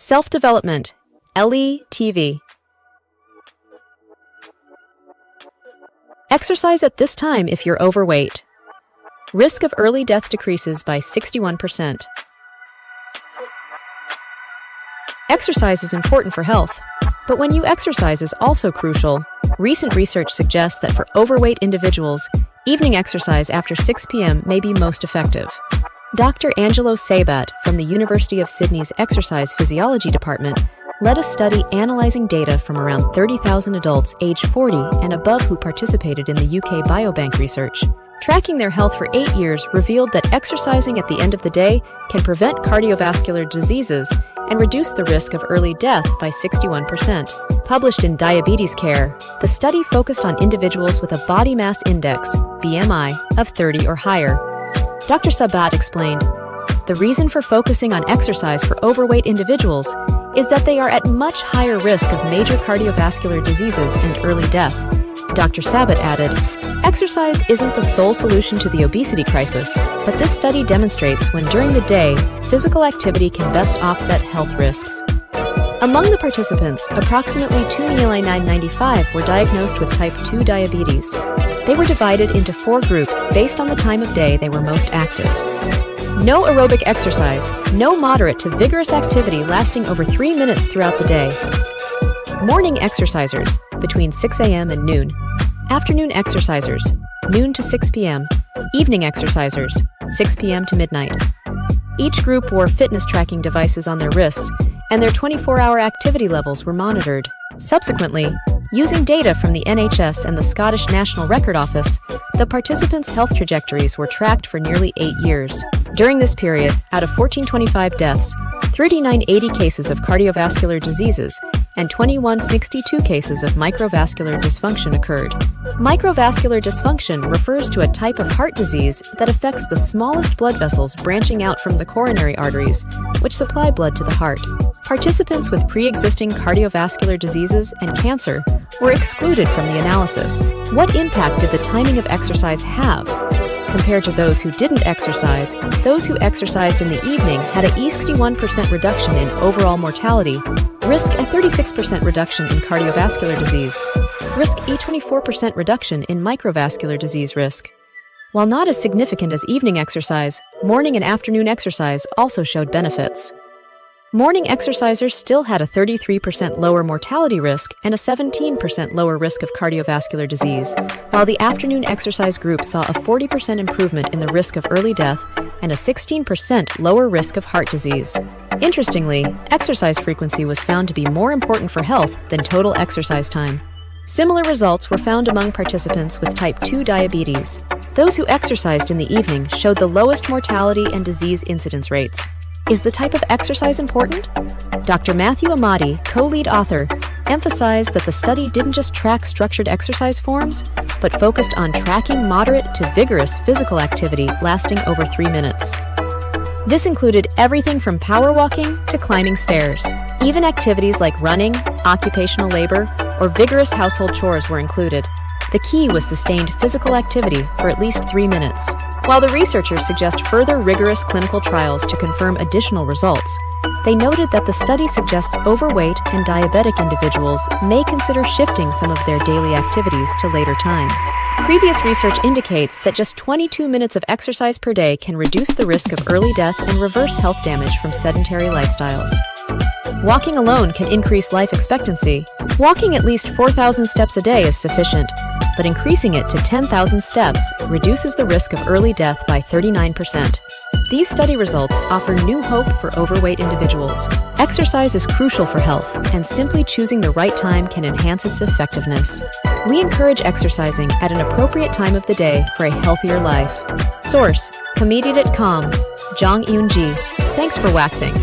Self-development, LE-TV. Exercise at this time if you're overweight. Risk of early death decreases by 61%. Exercise is important for health, but when you exercise is also crucial. Recent research suggests that for overweight individuals, evening exercise after 6 p.m. may be most effective. Dr. Angelo Sabat from the University of Sydney's Exercise Physiology Department led a study analyzing data from around 30,000 adults aged 40 and above who participated in the UK Biobank research. Tracking their health for 8 years revealed that exercising at the end of the day can prevent cardiovascular diseases and reduce the risk of early death by 61%. Published in Diabetes Care, the study focused on individuals with a body mass index, BMI, of 30 or higher. Dr. Sabat explained, "The reason for focusing on exercise for overweight individuals is that they are at much higher risk of major cardiovascular diseases and early death." Dr. Sabat added, "Exercise isn't the sole solution to the obesity crisis, but this study demonstrates when during the day, physical activity can best offset health risks." Among the participants, approximately 2,995 were diagnosed with type 2 diabetes. They were divided into 4 groups based on the time of day they were most active. No aerobic exercise, no moderate to vigorous activity lasting over 3 minutes throughout the day. Morning exercisers, between 6 a.m. and noon. Afternoon exercisers, noon to 6 p.m. Evening exercisers, 6 p.m. to midnight. Each group wore fitness tracking devices on their wrists, and their 24-hour activity levels were monitored. Subsequently, using data from the NHS and the Scottish National Record Office, the participants' health trajectories were tracked for nearly 8 years. During this period, out of 1,425 deaths, 3,980 cases of cardiovascular diseases and 2,162 cases of microvascular dysfunction occurred. Microvascular dysfunction refers to a type of heart disease that affects the smallest blood vessels branching out from the coronary arteries, which supply blood to the heart. Participants with pre-existing cardiovascular diseases and cancer were excluded from the analysis. What impact did the timing of exercise have? Compared to those who didn't exercise, those who exercised in the evening had a 61% reduction in overall mortality, risk a 36% reduction in cardiovascular disease, risk a 24% reduction in microvascular disease risk. While not as significant as evening exercise, morning and afternoon exercise also showed benefits. Morning exercisers still had a 33% lower mortality risk and a 17% lower risk of cardiovascular disease, while the afternoon exercise group saw a 40% improvement in the risk of early death and a 16% lower risk of heart disease. Interestingly, exercise frequency was found to be more important for health than total exercise time. Similar results were found among participants with type 2 diabetes. Those who exercised in the evening showed the lowest mortality and disease incidence rates. Is the type of exercise important? Dr. Matthew Amati, co-lead author, emphasized that the study didn't just track structured exercise forms, but focused on tracking moderate to vigorous physical activity lasting over 3 minutes. This included everything from power walking to climbing stairs. Even activities like running, occupational labor, or vigorous household chores were included. The key was sustained physical activity for at least 3 minutes. While the researchers suggest further rigorous clinical trials to confirm additional results, they noted that the study suggests overweight and diabetic individuals may consider shifting some of their daily activities to later times. Previous research indicates that just 22 minutes of exercise per day can reduce the risk of early death and reverse health damage from sedentary lifestyles. Walking alone can increase life expectancy. Walking at least 4,000 steps a day is sufficient, but increasing it to 10,000 steps reduces the risk of early death by 39%. These study results offer new hope for overweight individuals. Exercise is crucial for health, and simply choosing the right time can enhance its effectiveness. We encourage exercising at an appropriate time of the day for a healthier life. Source: Comedy.com. Jong Eun-ji. Thanks for waxing.